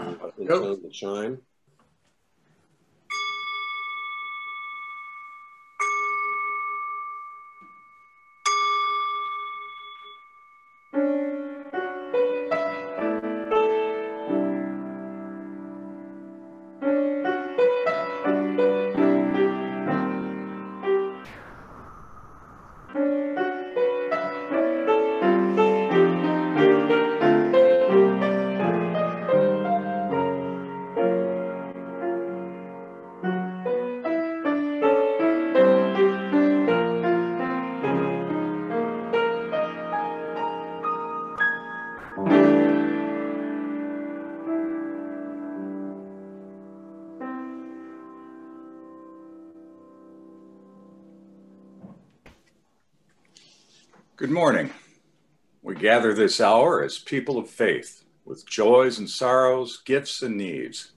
Intone the chime. Good morning. We gather this hour as people of faith, with joys and sorrows, gifts and needs.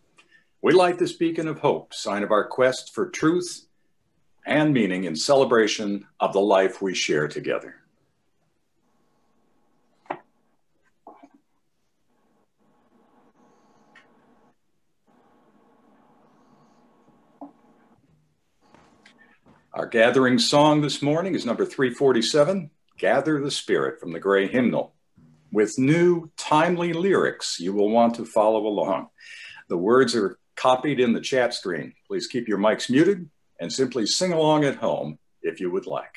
We light this beacon of hope, sign of our quest for truth and meaning in celebration of the life we share together. Our gathering song this morning is number 347. Gather the Spirit, from the Gray Hymnal. With new, timely lyrics, you will want to follow along. The words are copied in the chat screen. Please keep your mics muted and simply sing along at home if you would like.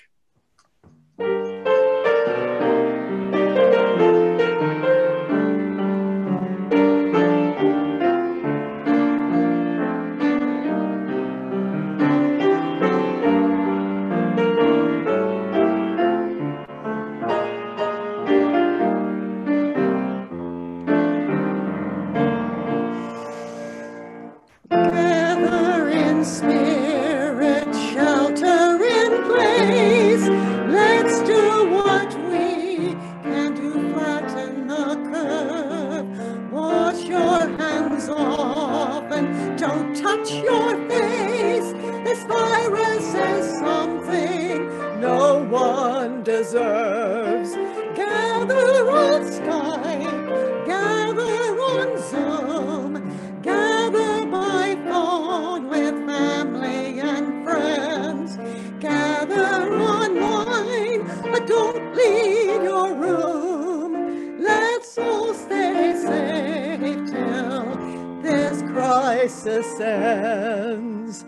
Ends.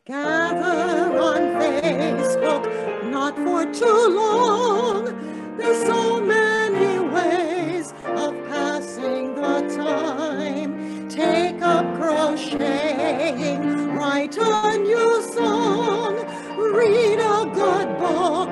Gather on Facebook, not for too long. There's so many ways of passing the time. Take up crocheting, write a new song, read a good book,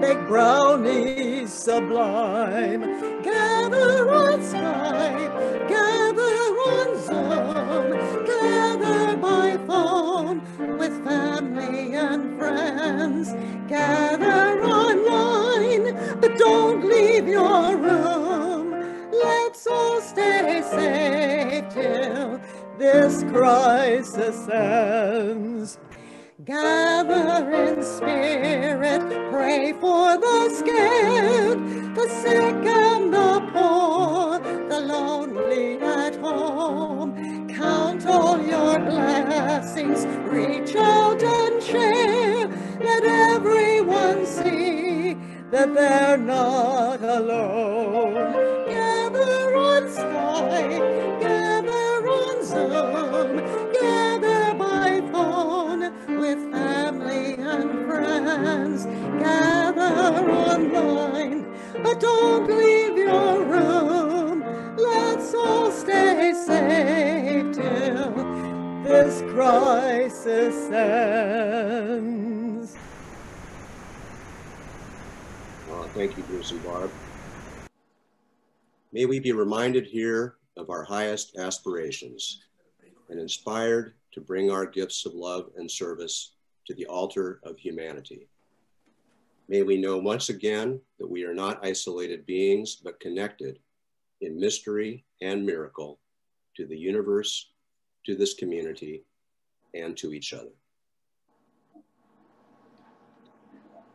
bake brownies sublime. Gather on Skype, gather on Zoom, gather by phone with family and friends. Gather online, but don't leave your room. Let's all stay safe till this crisis ends. Gather in spirit, pray for the scared, the sick and the poor, the lonely at home. Count all your blessings, reach out and share. Let everyone see that they're not alone. Gather on Skype, gather on Zoom, gather by phone with family and friends. Gather online, but don't leave your room. Let's all stay safe till this crisis ends. Thank you, Bruce and Barb. May we be reminded here of our highest aspirations and inspired to bring our gifts of love and service to the altar of humanity. May we know once again that we are not isolated beings, but connected in mystery and miracle to the universe, to this community, and to each other.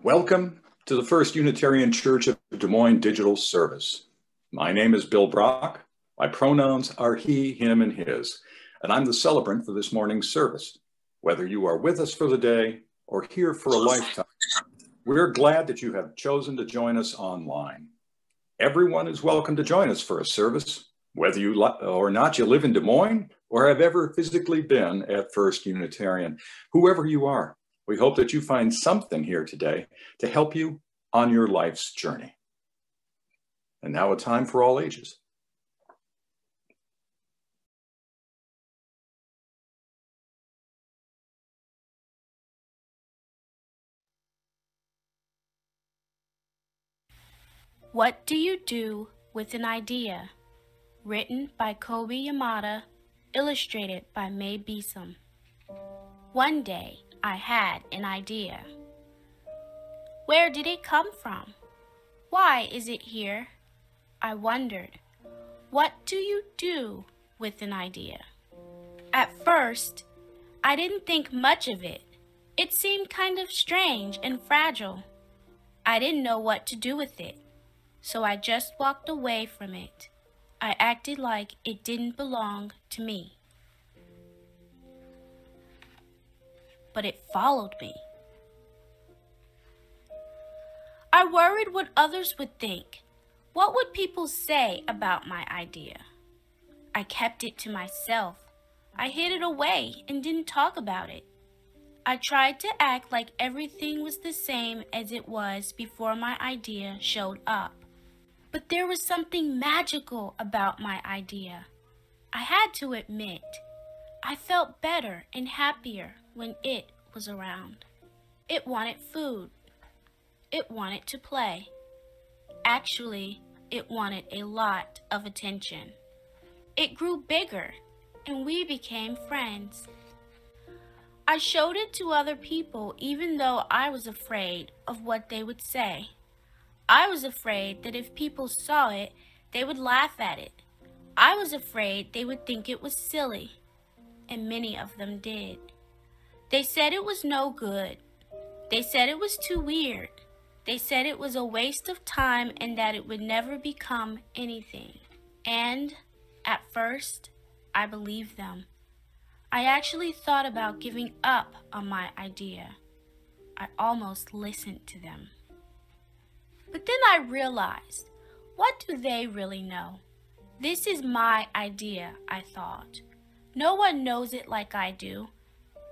Welcome to the First Unitarian Church of Des Moines Digital Service. My name is Bill Brock, My pronouns are he, him, and his, and I'm the celebrant for this morning's service. Whether you are with us for the day or here for a lifetime, we're glad that you have chosen to join us online. Everyone is welcome to join us for a service, whether you or not you live in Des Moines or have ever physically been at First Unitarian. Whoever you are, we hope that you find something here today to help you on your life's journey. And now a time for all ages. What do you do with an idea? Written by Kobe Yamada, illustrated by May Beeson. One day, I had an idea. Where did it come from? Why is it here? I wondered. What do you do with an idea? At first, I didn't think much of it. It seemed kind of strange and fragile. I didn't know what to do with it, so I just walked away from it. I acted like it didn't belong to me. But it followed me. I worried what others would think. What would people say about my idea? I kept it to myself. I hid it away and didn't talk about it. I tried to act like everything was the same as it was before my idea showed up. But there was something magical about my idea. I had to admit, I felt better and happier when it was around. It wanted food. It wanted to play. Actually, it wanted a lot of attention. It grew bigger, and we became friends. I showed it to other people even though I was afraid of what they would say. I was afraid that if people saw it, they would laugh at it. I was afraid they would think it was silly, and many of them did. They said it was no good. They said it was too weird. They said it was a waste of time and that it would never become anything. And at first, I believed them. I actually thought about giving up on my idea. I almost listened to them. But then I realized, what do they really know? This is my idea, I thought. No one knows it like I do.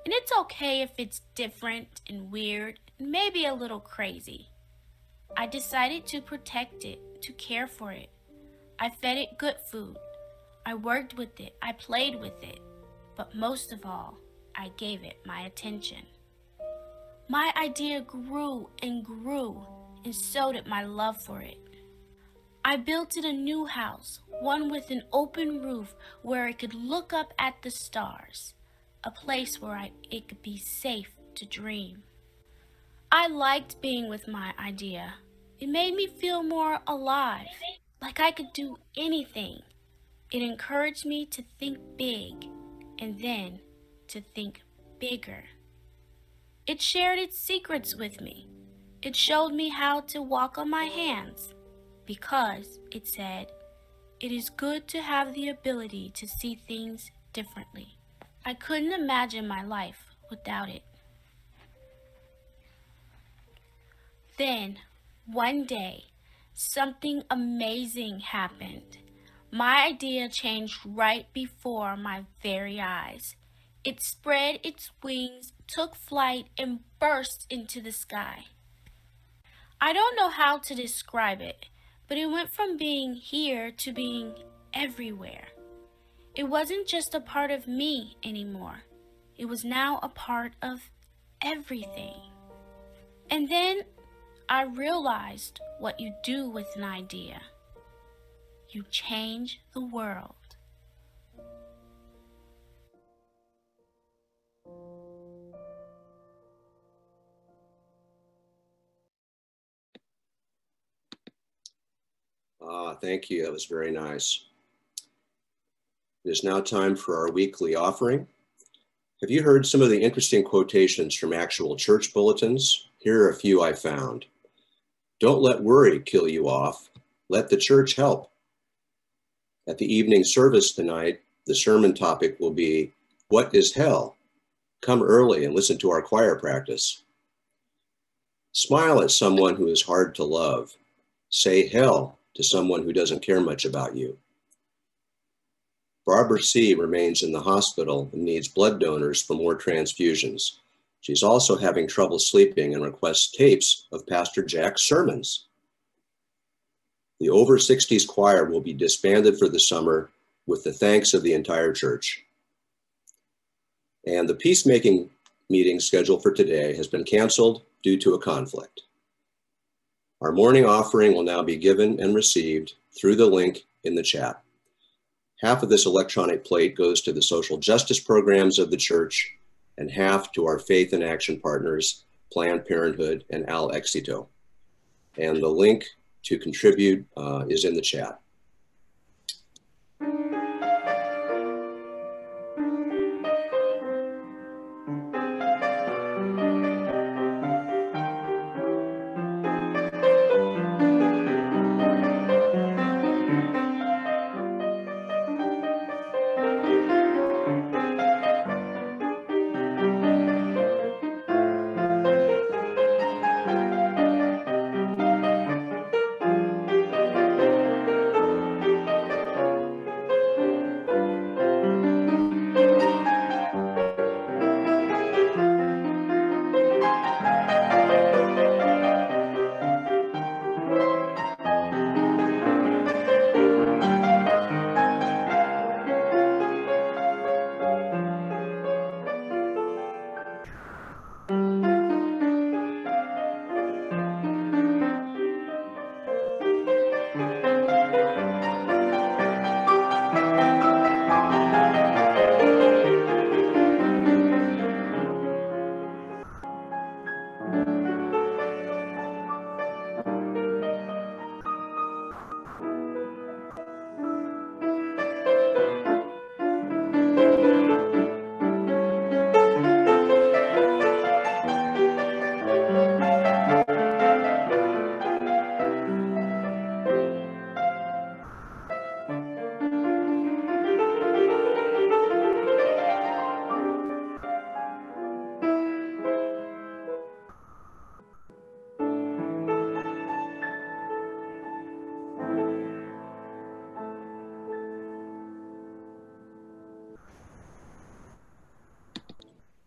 And it's okay if it's different and weird and maybe a little crazy. I decided to protect it, to care for it. I fed it good food. I worked with it. I played with it. But most of all, I gave it my attention. My idea grew and grew, and so did my love for it. I built it a new house, one with an open roof where it could look up at the stars, a place where it could be safe to dream. I liked being with my idea. It made me feel more alive, like I could do anything. It encouraged me to think big, and then to think bigger. It shared its secrets with me. It showed me how to walk on my hands, because, it said, it is good to have the ability to see things differently. I couldn't imagine my life without it. Then, one day, something amazing happened. My idea changed right before my very eyes. It spread its wings, took flight, and burst into the sky. I don't know how to describe it, but it went from being here to being everywhere. It wasn't just a part of me anymore. It was now a part of everything. And then I realized what you do with an idea. You change the world. Thank you. That was very nice. It is now time for our weekly offering. Have you heard some of the interesting quotations from actual church bulletins? Here are a few I found. Don't let worry kill you off. Let the church help. At the evening service tonight, the sermon topic will be, "What is hell?" Come early and listen to our choir practice. Smile at someone who is hard to love. Say hell to someone who doesn't care much about you. Barbara C. remains in the hospital and needs blood donors for more transfusions. She's also having trouble sleeping and requests tapes of Pastor Jack's sermons. The Over 60s choir will be disbanded for the summer with the thanks of the entire church. And the peacemaking meeting scheduled for today has been canceled due to a conflict. Our morning offering will now be given and received through the link in the chat. Half of this electronic plate goes to the social justice programs of the church and half to our faith and action partners, Planned Parenthood and Al Éxito. And the link to contribute is in the chat.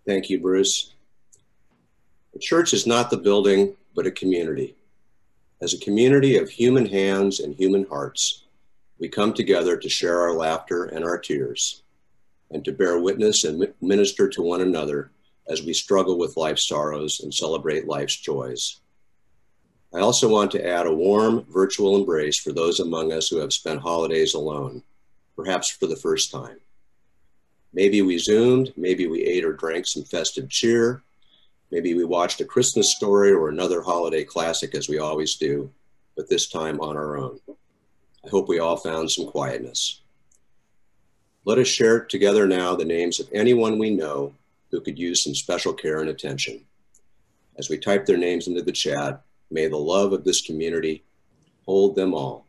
Thank you, Bruce. The church is not the building, but a community. As a community of human hands and human hearts, we come together to share our laughter and our tears, and to bear witness and minister to one another as we struggle with life's sorrows and celebrate life's joys. I also want to add a warm virtual embrace for those among us who have spent holidays alone, perhaps for the first time. Maybe we Zoomed, maybe we ate or drank some festive cheer, maybe we watched A Christmas Story or another holiday classic as we always do, but this time on our own. I hope we all found some quietness. Let us share together now the names of anyone we know who could use some special care and attention. As we type their names into the chat, may the love of this community hold them all.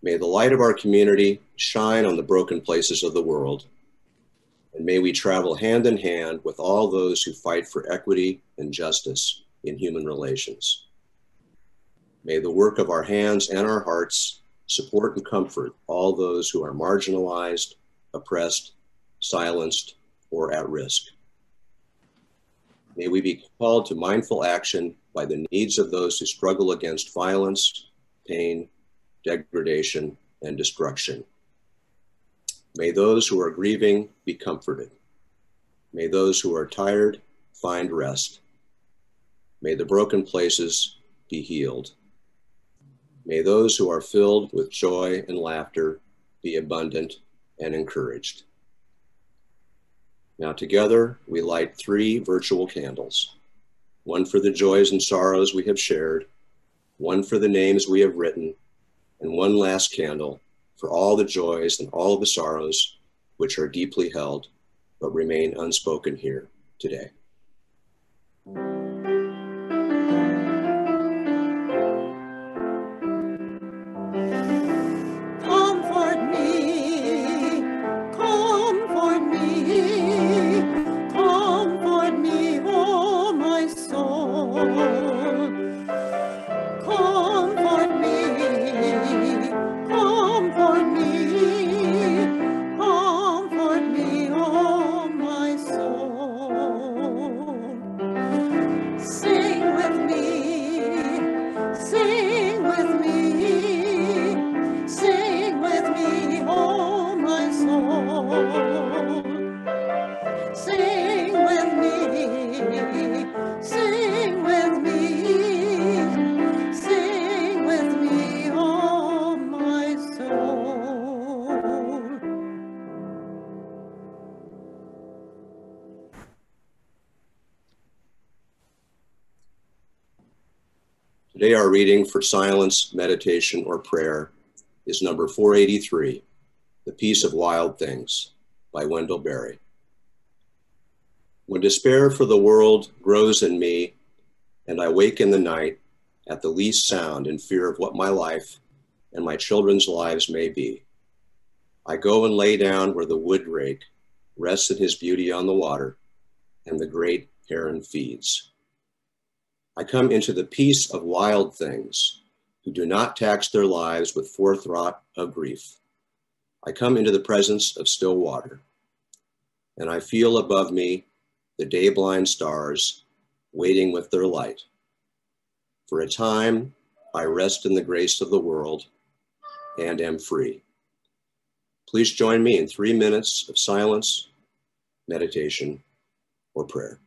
May the light of our community shine on the broken places of the world, and may we travel hand in hand with all those who fight for equity and justice in human relations. May the work of our hands and our hearts support and comfort all those who are marginalized, oppressed, silenced, or at risk. May we be called to mindful action by the needs of those who struggle against violence, pain, degradation, and destruction. May those who are grieving be comforted. May those who are tired find rest. May the broken places be healed. May those who are filled with joy and laughter be abundant and encouraged. Now together we light 3 virtual candles, one for the joys and sorrows we have shared, one for the names we have written, and one last candle for all the joys and all the sorrows which are deeply held but remain unspoken here today. Today our reading for silence, meditation, or prayer is number 483, The Peace of Wild Things by Wendell Berry. When despair for the world grows in me, and I wake in the night at the least sound in fear of what my life and my children's lives may be, I go and lay down where the wood rake rests in his beauty on the water and the great heron feeds. I come into the peace of wild things who do not tax their lives with forethought of grief. I come into the presence of still water, and I feel above me the day-blind stars waiting with their light. For a time, I rest in the grace of the world and am free. Please join me in 3 minutes of silence, meditation, or prayer.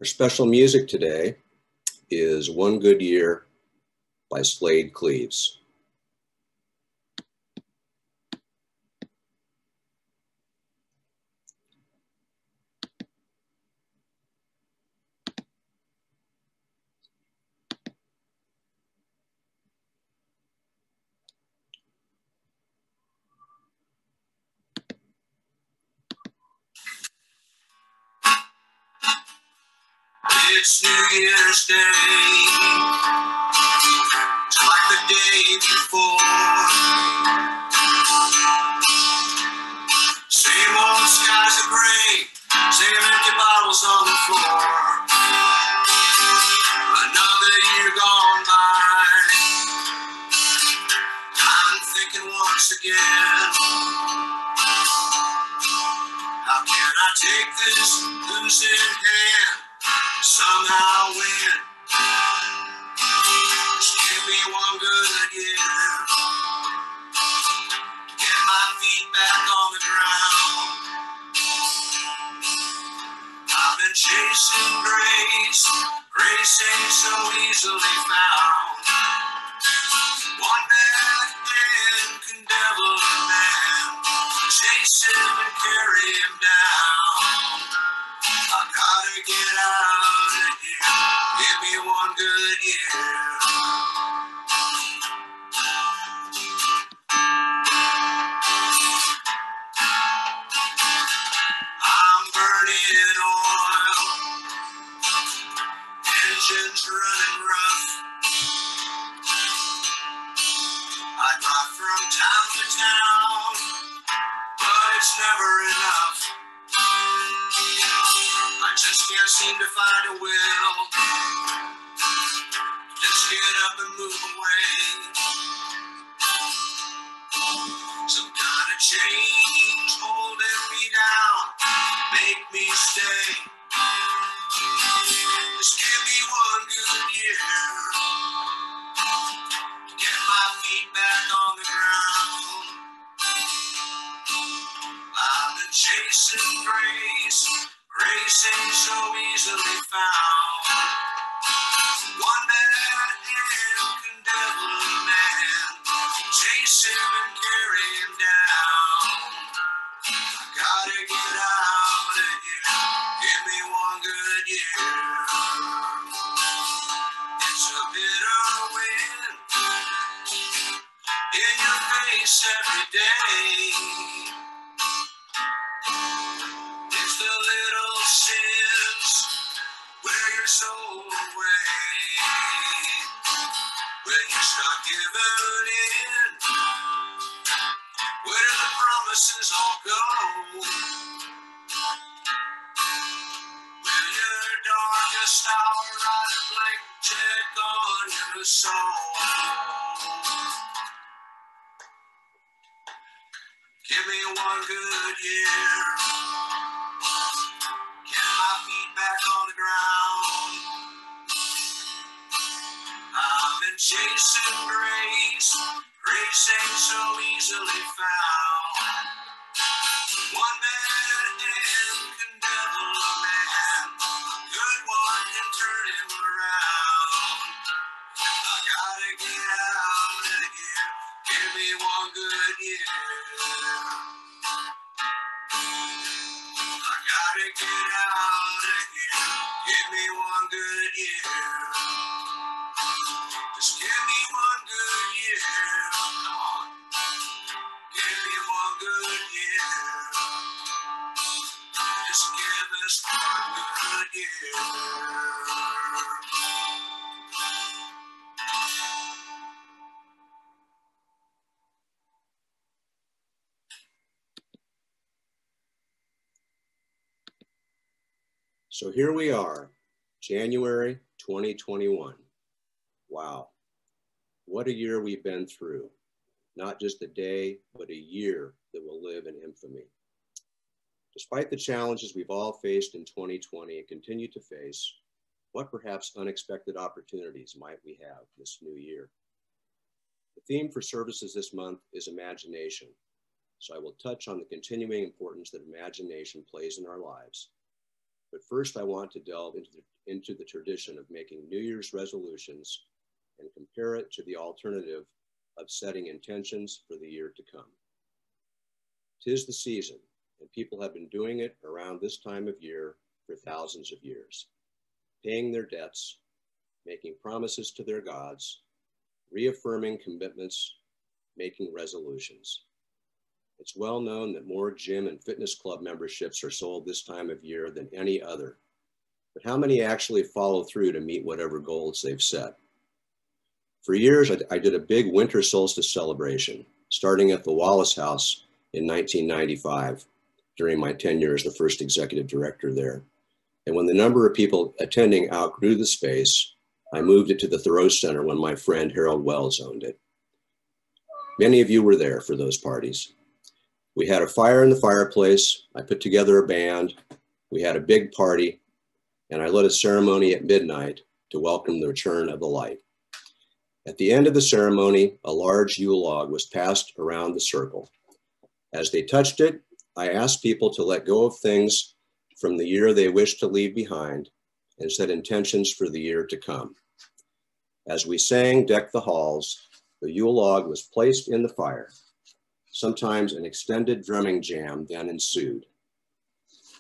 Our special music today is One Good Year by Slade Cleaves. It's New Year's Day, just like the day day before. Same old skies are gray, same empty bottles on the floor. Another year gone by. I'm thinking once again, how can I take this losing hand, somehow win? Just give me one good year, get my feet back on the ground. I've been chasing grace, grace ain't so easily found. One bad man can devil a man, chase him and carry him down. I gotta get out of here, give me one good year. I'm burning oil, engines running rough. I drive from town to town, but it's never enough. I just can't seem to find a will, just get up and move away. Some kind of change holding me down, make me stay. Just give me one good year, get my feet back on the ground. I've been chasing grace, grace ain't so easily found. One bad hand can devil a man, chase him and carry him down. I gotta get out of here, give me one good year. It's a bitter wind in your face every day. It's the little sins wear your soul away. When you start giving in, where do the promises all go? Will your darkest hour write a blank check on your soul? Give me one good year, get my feet back on the ground. I've been chasing grace, grace ain't so easily found. One bad hand can devil a man, a good one can turn him around. I gotta get out of here, give me one good year. I gotta get out of here, give me one good year. Just give me one good year, come on. Give me one good year. Just give us one good year. So here we are, January 2021. Wow, what a year we've been through. Not just a day, but a year that will live in infamy. Despite the challenges we've all faced in 2020 and continue to face, what perhaps unexpected opportunities might we have this new year? The theme for services this month is imagination. So I will touch on the continuing importance that imagination plays in our lives. But first, I want to delve into the tradition of making New Year's resolutions and compare it to the alternative of setting intentions for the year to come. 'Tis the season, and people have been doing it around this time of year for thousands of years, paying their debts, making promises to their gods, reaffirming commitments, making resolutions. It's well known that more gym and fitness club memberships are sold this time of year than any other. But how many actually follow through to meet whatever goals they've set? For years, I did a big winter solstice celebration, starting at the Wallace House in 1995, during my tenure as the first executive director there. And when the number of people attending outgrew the space, I moved it to the Thoreau Center when my friend Harold Wells owned it. Many of you were there for those parties. We had a fire in the fireplace. I put together a band. We had a big party, and I led a ceremony at midnight to welcome the return of the light. At the end of the ceremony, a large Yule log was passed around the circle. As they touched it, I asked people to let go of things from the year they wished to leave behind and set intentions for the year to come. As we sang "Deck the Halls," the Yule log was placed in the fire. Sometimes an extended drumming jam then ensued.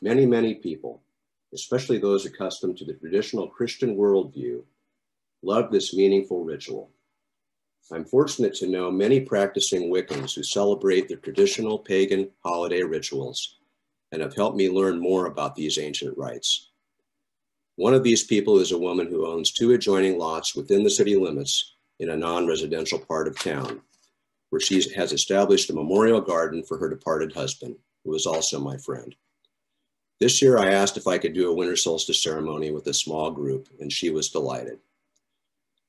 Many, many people, especially those accustomed to the traditional Christian worldview, loved this meaningful ritual. I'm fortunate to know many practicing Wiccans who celebrate their traditional pagan holiday rituals and have helped me learn more about these ancient rites. One of these people is a woman who owns 2 adjoining lots within the city limits in a non-residential part of town, where she has established a memorial garden for her departed husband, who is also my friend. This year, I asked if I could do a winter solstice ceremony with a small group, and she was delighted.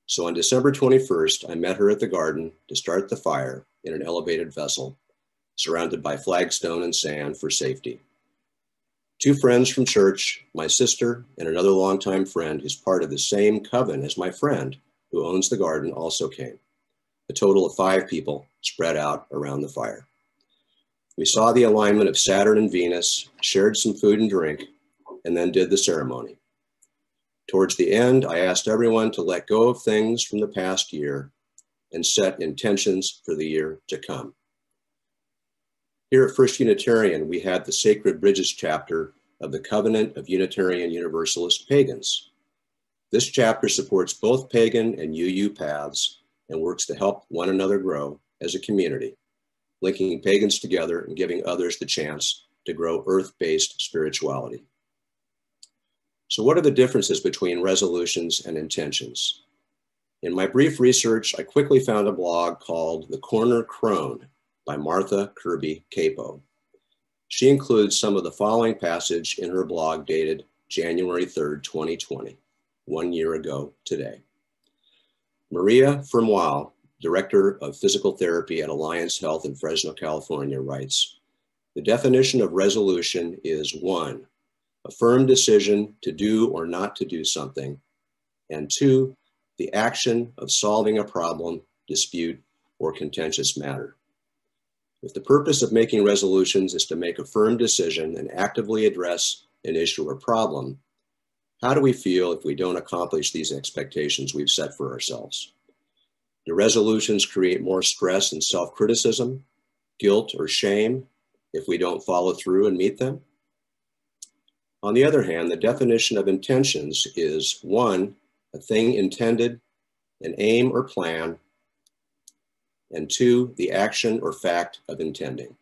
So on December 21st, I met her at the garden to start the fire in an elevated vessel, surrounded by flagstone and sand for safety. 2 friends from church, my sister, and another longtime friend who's part of the same coven as my friend who owns the garden also came. A total of 5 people spread out around the fire. We saw the alignment of Saturn and Venus, shared some food and drink, and then did the ceremony. Towards the end, I asked everyone to let go of things from the past year and set intentions for the year to come. Here at First Unitarian, we had the Sacred Bridges chapter of the Covenant of Unitarian Universalist Pagans. This chapter supports both pagan and UU paths and works to help one another grow as a community, linking pagans together and giving others the chance to grow earth-based spirituality. So what are the differences between resolutions and intentions? In my brief research, I quickly found a blog called The Corner Crone by Martha Kirby Capo. She includes some of the following passage in her blog dated January 3rd, 2020, 1 year ago today. Maria Firmoil, Director of Physical Therapy at Alliance Health in Fresno, California, writes, "The definition of resolution is 1, a firm decision to do or not to do something, and 2, the action of solving a problem, dispute, or contentious matter. If the purpose of making resolutions is to make a firm decision and actively address an issue or problem, how do we feel if we don't accomplish these expectations we've set for ourselves? Do resolutions create more stress and self-criticism, guilt, or shame if we don't follow through and meet them? On the other hand, the definition of intentions is 1, a thing intended, an aim or plan, and 2, the action or fact of intending.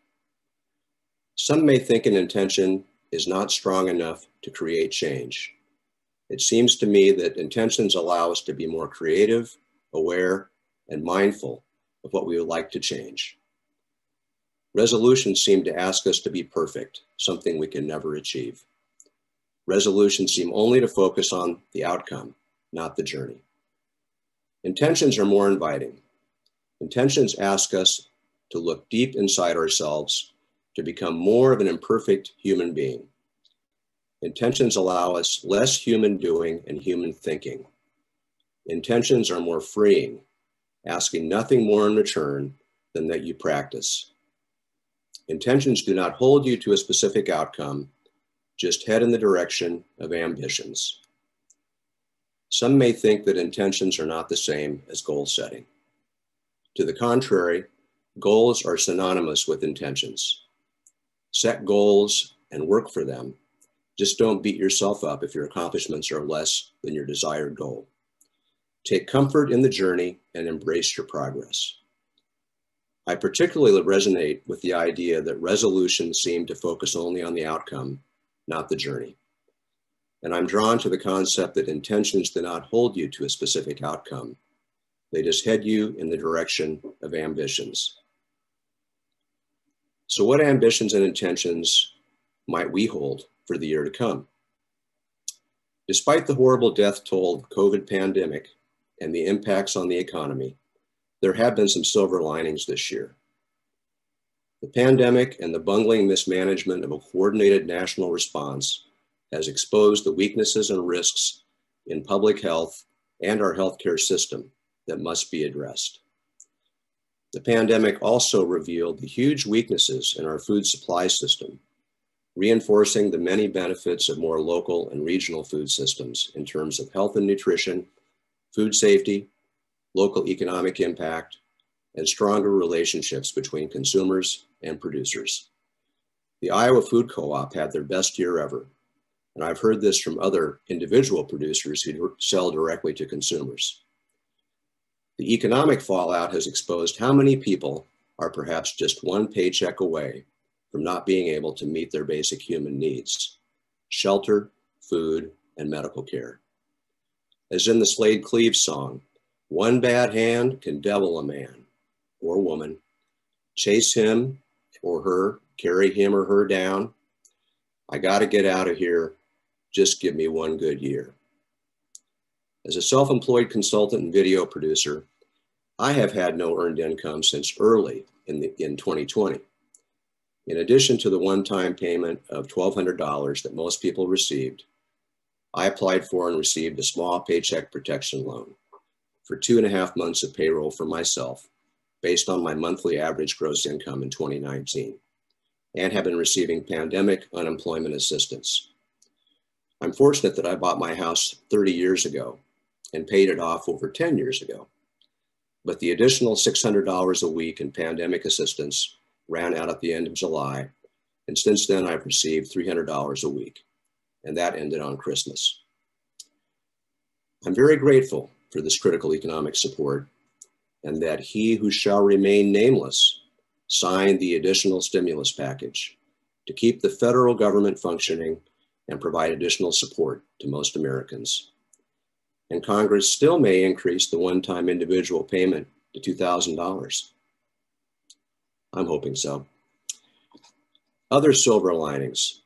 Some may think an intention is not strong enough to create change. It seems to me that intentions allow us to be more creative, aware, and mindful of what we would like to change. Resolutions seem to ask us to be perfect, something we can never achieve. Resolutions seem only to focus on the outcome, not the journey. Intentions are more inviting. Intentions ask us to look deep inside ourselves to become more of an imperfect human being. Intentions allow us less human doing and human thinking. Intentions are more freeing, asking nothing more in return than that you practice. Intentions do not hold you to a specific outcome, just head in the direction of ambitions. Some may think that intentions are not the same as goal setting. To the contrary, goals are synonymous with intentions. Set goals and work for them. Just don't beat yourself up if your accomplishments are less than your desired goal. Take comfort in the journey and embrace your progress. I particularly resonate with the idea that resolutions seem to focus only on the outcome, not the journey. And I'm drawn to the concept that intentions do not hold you to a specific outcome, They just head you in the direction of ambitions. So what ambitions and intentions might we hold for the year to come? Despite the horrible death toll of the COVID pandemic and the impacts on the economy, there have been some silver linings this year. The pandemic and the bungling mismanagement of a coordinated national response has exposed the weaknesses and risks in public health and our healthcare system that must be addressed. The pandemic also revealed the huge weaknesses in our food supply system, reinforcing the many benefits of more local and regional food systems in terms of health and nutrition, food safety, local economic impact, and stronger relationships between consumers and producers. The Iowa Food Co-op had their best year ever, and I've heard this from other individual producers who sell directly to consumers. The economic fallout has exposed how many people are perhaps just one paycheck away from not being able to meet their basic human needs: shelter, food, and medical care. As in the Slade Cleave song, one bad hand can devil a man or woman, chase him or her, carry him or her down. I gotta get out of here, just give me one good year. As a self-employed consultant and video producer, I have had no earned income since early in 2020. In addition to the one-time payment of $1,200 that most people received, I applied for and received a small paycheck protection loan for 2.5 months of payroll for myself based on my monthly average gross income in 2019, and have been receiving pandemic unemployment assistance. I'm fortunate that I bought my house 30 years ago and paid it off over 10 years ago. But the additional $600 a week in pandemic assistance ran out at the end of July, and since then I've received $300 a week, and that ended on Christmas. I'm very grateful for this critical economic support, and that he who shall remain nameless signed the additional stimulus package to keep the federal government functioning and provide additional support to most Americans. And Congress still may increase the one-time individual payment to $2,000. I'm hoping so. Other silver linings.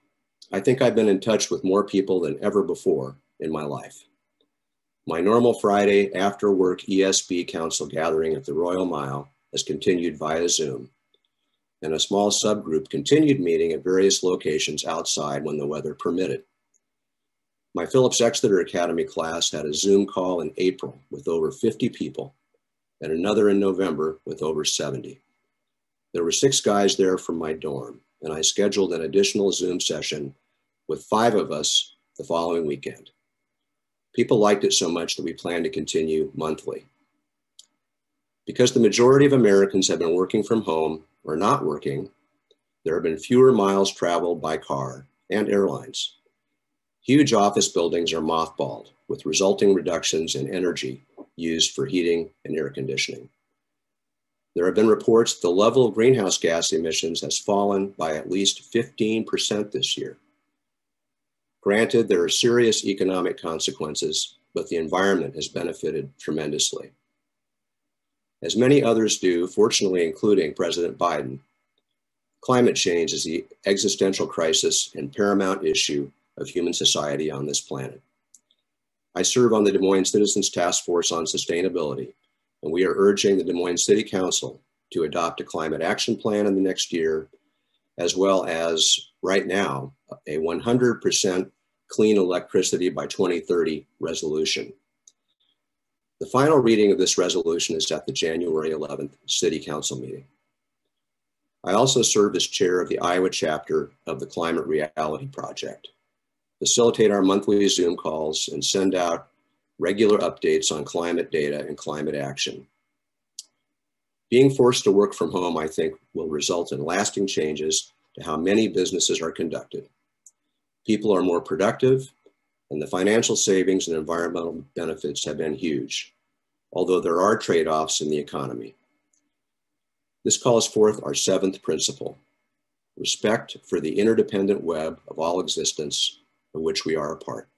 I think I've been in touch with more people than ever before in my life. My normal Friday after work ESB Council gathering at the Royal Mile has continued via Zoom, and a small subgroup continued meeting at various locations outside when the weather permitted. My Phillips Exeter Academy class had a Zoom call in April with over 50 people, and another in November with over 70. There were 6 guys there from my dorm, and I scheduled an additional Zoom session with 5 of us the following weekend. People liked it so much that we plan to continue monthly. Because the majority of Americans have been working from home or not working, there have been fewer miles traveled by car and airlines. Huge office buildings are mothballed, with resulting reductions in energy used for heating and air conditioning. There have been reports that the level of greenhouse gas emissions has fallen by at least 15% this year. Granted, there are serious economic consequences, but the environment has benefited tremendously. As many others do, fortunately including President Biden, climate change is the existential crisis and paramount issue of human society on this planet. I serve on the Des Moines Citizens Task Force on Sustainability, and we are urging the Des Moines City Council to adopt a climate action plan in the next year, as well as, right now, a 100% clean electricity by 2030 resolution. The final reading of this resolution is at the January 11th City Council meeting. I also serve as chair of the Iowa chapter of the Climate Reality Project, facilitate our monthly Zoom calls, and send out regular updates on climate data and climate action. Being forced to work from home, I think, will result in lasting changes to how many businesses are conducted. People are more productive, and the financial savings and environmental benefits have been huge, although there are trade-offs in the economy. This calls forth our 7th principle: respect for the interdependent web of all existence of which we are a part.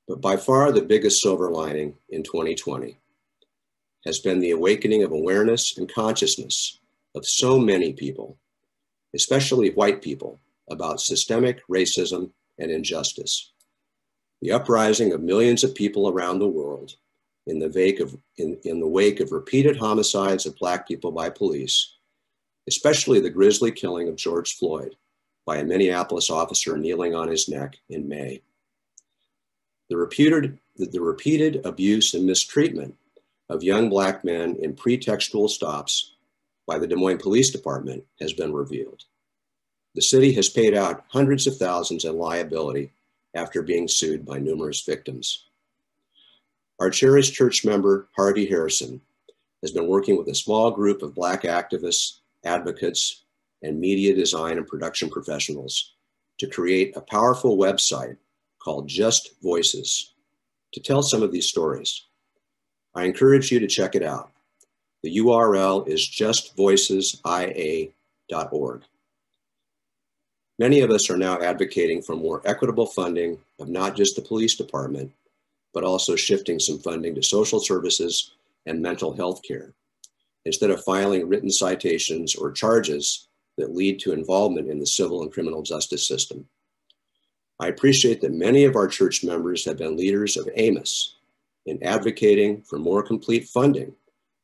But by far the biggest silver lining in 2020 has been the awakening of awareness and consciousness of so many people, especially white people, about systemic racism and injustice. The uprising of millions of people around the world in the wake of repeated homicides of Black people by police, especially the grisly killing of George Floyd by a Minneapolis officer kneeling on his neck in May. The repeated abuse and mistreatment of young Black men in pretextual stops by the Des Moines Police Department has been revealed. The city has paid out hundreds of thousands in liability after being sued by numerous victims. Our cherished church member, Harvey Harrison, has been working with a small group of Black activists, advocates, and media design and production professionals to create a powerful website called Just Voices to tell some of these stories. I encourage you to check it out. The URL is justvoicesia.org. Many of us are now advocating for more equitable funding of not just the police department, but also shifting some funding to social services and mental health care, instead of filing written citations or charges that lead to involvement in the civil and criminal justice system. I appreciate that many of our church members have been leaders of Amos in advocating for more complete funding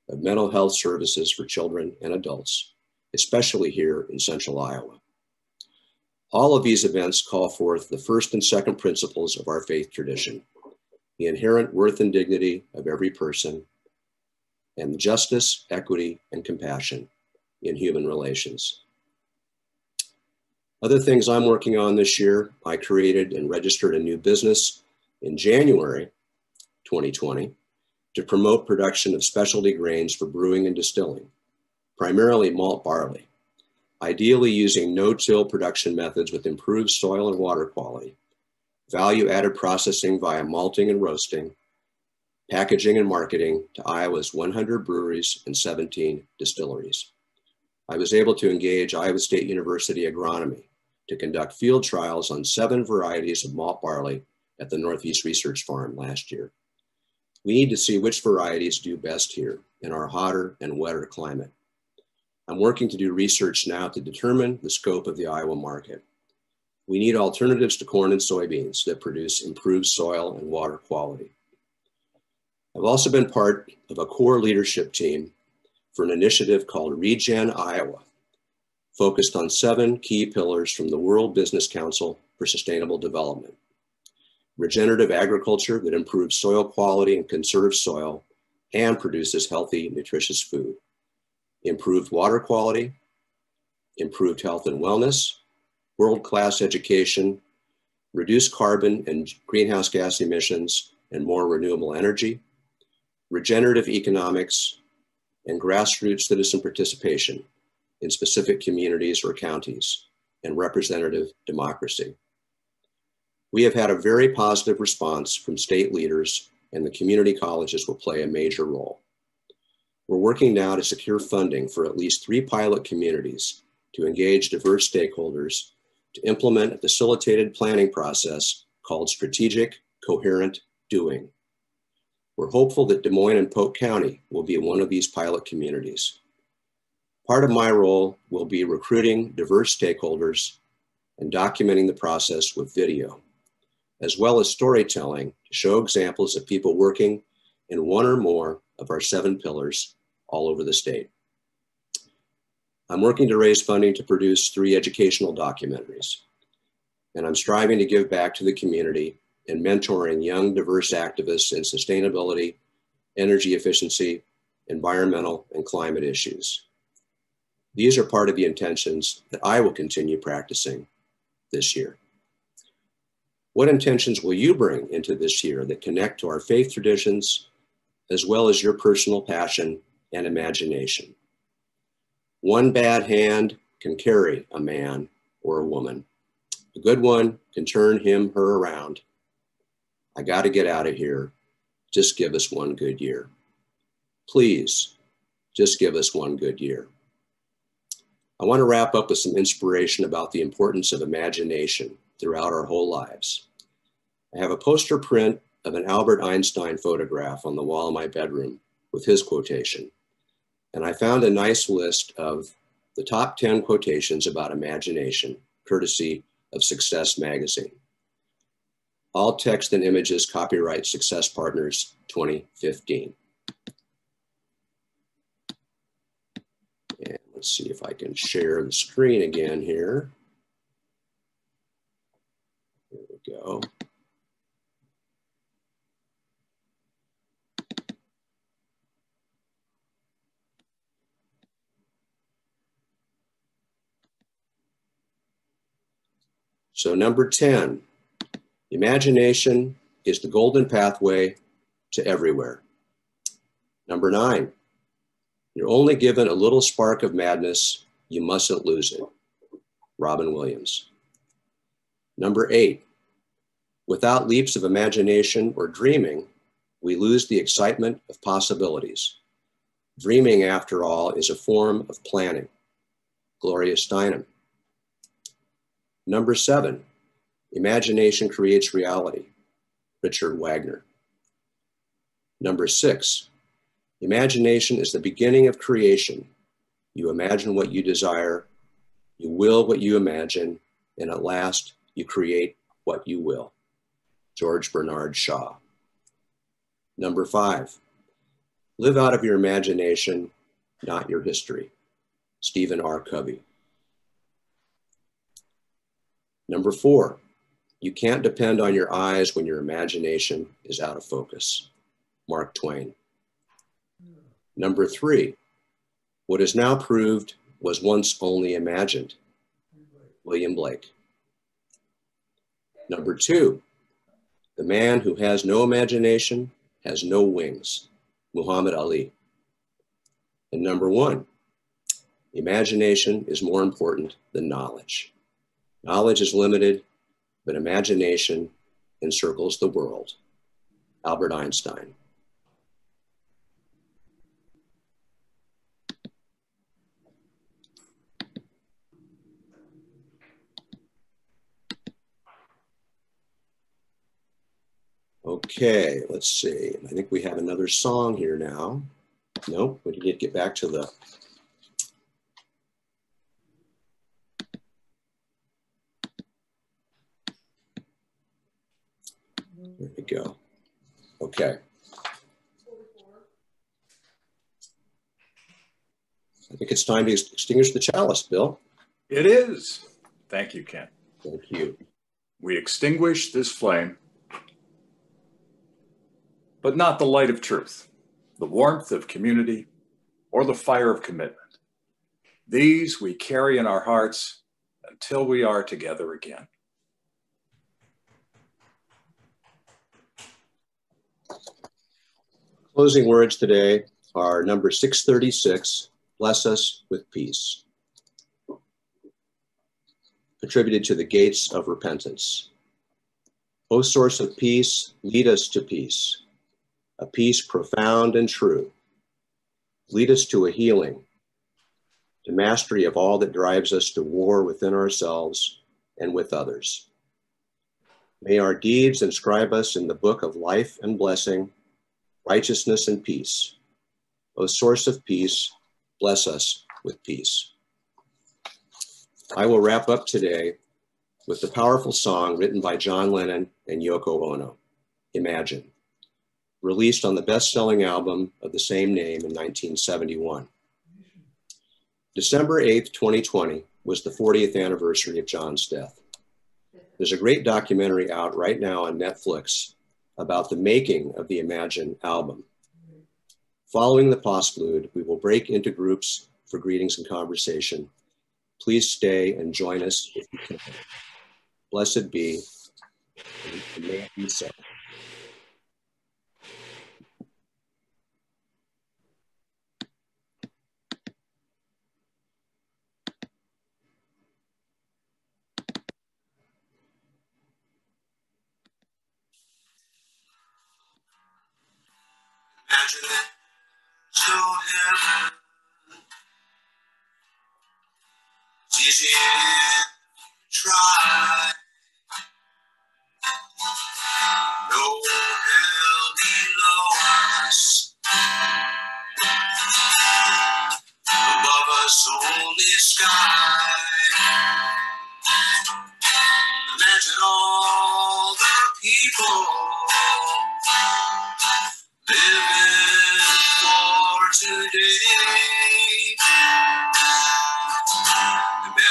of mental health services for children and adults, especially here in Central Iowa. All of these events call forth the first and second principles of our faith tradition, the inherent worth and dignity of every person, and justice, equity, and compassion in human relations. Other things I'm working on this year, I created and registered a new business in January 2020 to promote production of specialty grains for brewing and distilling, primarily malt barley, ideally using no-till production methods with improved soil and water quality, value-added processing via malting and roasting, packaging and marketing to Iowa's 100 breweries and 17 distilleries. I was able to engage Iowa State University agronomy to conduct field trials on 7 varieties of malt barley at the Northeast Research Farm last year. We need to see which varieties do best here in our hotter and wetter climate. I'm working to do research now to determine the scope of the Iowa market. We need alternatives to corn and soybeans that produce improved soil and water quality. I've also been part of a core leadership team for an initiative called Regen Iowa, focused on 7 key pillars from the World Business Council for Sustainable Development. Regenerative agriculture that improves soil quality and conserves soil and produces healthy, nutritious food. Improved water quality, improved health and wellness, world-class education, reduced carbon and greenhouse gas emissions, and more renewable energy, regenerative economics, and grassroots citizen participation in specific communities or counties, and representative democracy. We have had a very positive response from state leaders, and the community colleges will play a major role. We're working now to secure funding for at least 3 pilot communities to engage diverse stakeholders to implement a facilitated planning process called Strategic Coherent Doing. We're hopeful that Des Moines and Polk County will be one of these pilot communities. Part of my role will be recruiting diverse stakeholders and documenting the process with video, as well as storytelling to show examples of people working in one or more of our 7 pillars all over the state. I'm working to raise funding to produce 3 educational documentaries, and I'm striving to give back to the community and mentoring young, diverse activists in sustainability, energy efficiency, environmental, and climate issues. These are part of the intentions that I will continue practicing this year. What intentions will you bring into this year that connect to our faith traditions, as well as your personal passion and imagination? One bad hand can carry a man or a woman. A good one can turn him, her around. I got to get out of here. Just give us one good year. Please, just give us one good year. I want to wrap up with some inspiration about the importance of imagination throughout our whole lives. I have a poster print of an Albert Einstein photograph on the wall of my bedroom with his quotation. And I found a nice list of the top 10 quotations about imagination, courtesy of Success Magazine. All text and images, copyright Success Partners 2015. And let's see if I can share the screen again here. There we go. So number 10, imagination is the golden pathway to everywhere. Number 9, you're only given a little spark of madness, you mustn't lose it. Robin Williams. Number 8, without leaps of imagination or dreaming, we lose the excitement of possibilities. Dreaming, after all, is a form of planning. Gloria Steinem. Number 7, imagination creates reality. Richard Wagner. Number 6, imagination is the beginning of creation. You imagine what you desire, you will what you imagine, and at last you create what you will. George Bernard Shaw. Number 5, live out of your imagination, not your history. Stephen R. Covey. Number 4, you can't depend on your eyes when your imagination is out of focus. Mark Twain. Number 3, what is now proved was once only imagined. William Blake. Number 2, the man who has no imagination has no wings. Muhammad Ali. And number 1, imagination is more important than knowledge. Knowledge is limited, but imagination encircles the world. Albert Einstein. Okay, let's see. I think we have another song here now. Nope, we need to get back to the there we go. Okay. I think it's time to extinguish the chalice, Bill. It is. Thank you, Ken. Thank you. We extinguish this flame, but not the light of truth, the warmth of community, or the fire of commitment. These we carry in our hearts until we are together again. Closing words today are number 636, bless us with peace. Attributed to the gates of repentance. O source of peace, lead us to peace, a peace profound and true. Lead us to a healing, to mastery of all that drives us to war within ourselves and with others. May our deeds inscribe us in the book of life and blessing, righteousness and peace. O source of peace, bless us with peace. I will wrap up today with the powerful song written by John Lennon and Yoko Ono, Imagine, released on the best-selling album of the same name in 1971. December 8th, 2020 was the 40th anniversary of John's death. There's a great documentary out right now on Netflix about the making of the Imagine album. Following the postlude, we will break into groups for greetings and conversation. Please stay and join us if you can. Blessed be, and may it be so. Imagine it so heaven. It's easy if you try. No hell below us.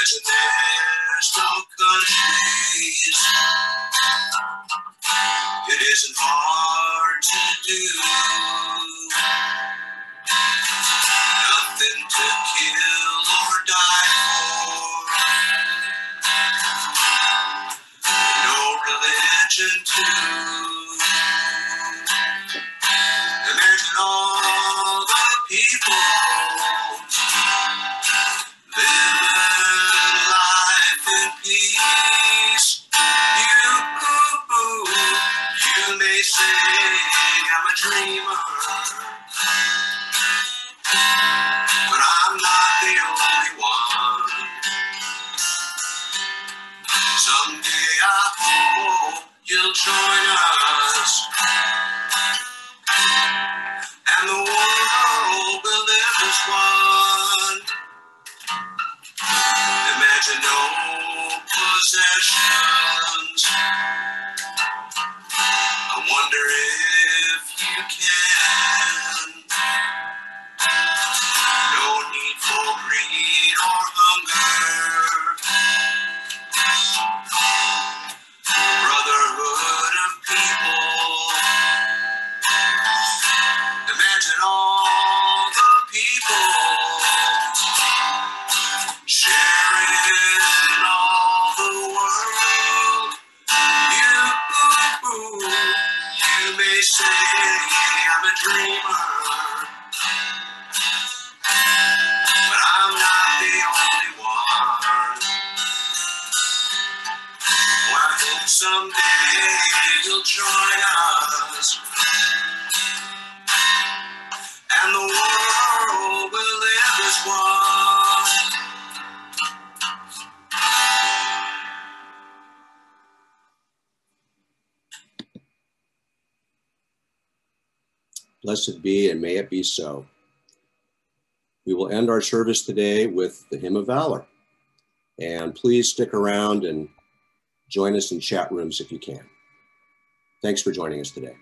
Imagine there's no countries. It isn't hard to do. Nothing to kill or die for. No religion too. Imagine all the people living life in peace. You may say I'm a dreamer, but I'm not the only one. Someday I hope you'll join us, and the world will live as one. Imagine no possessions. I wonder if you can. No need for greed or hunger. Brotherhood of people. Imagine all the people sharing all the world. You may say I'm a dreamer, but I'm not the only one. Oh, I hope someday you'll join us, and the world will live as one. Blessed be, and may it be so. We will end our service today with the Hymn of Valor. And please stick around and join us in chat rooms if you can. Thanks for joining us today.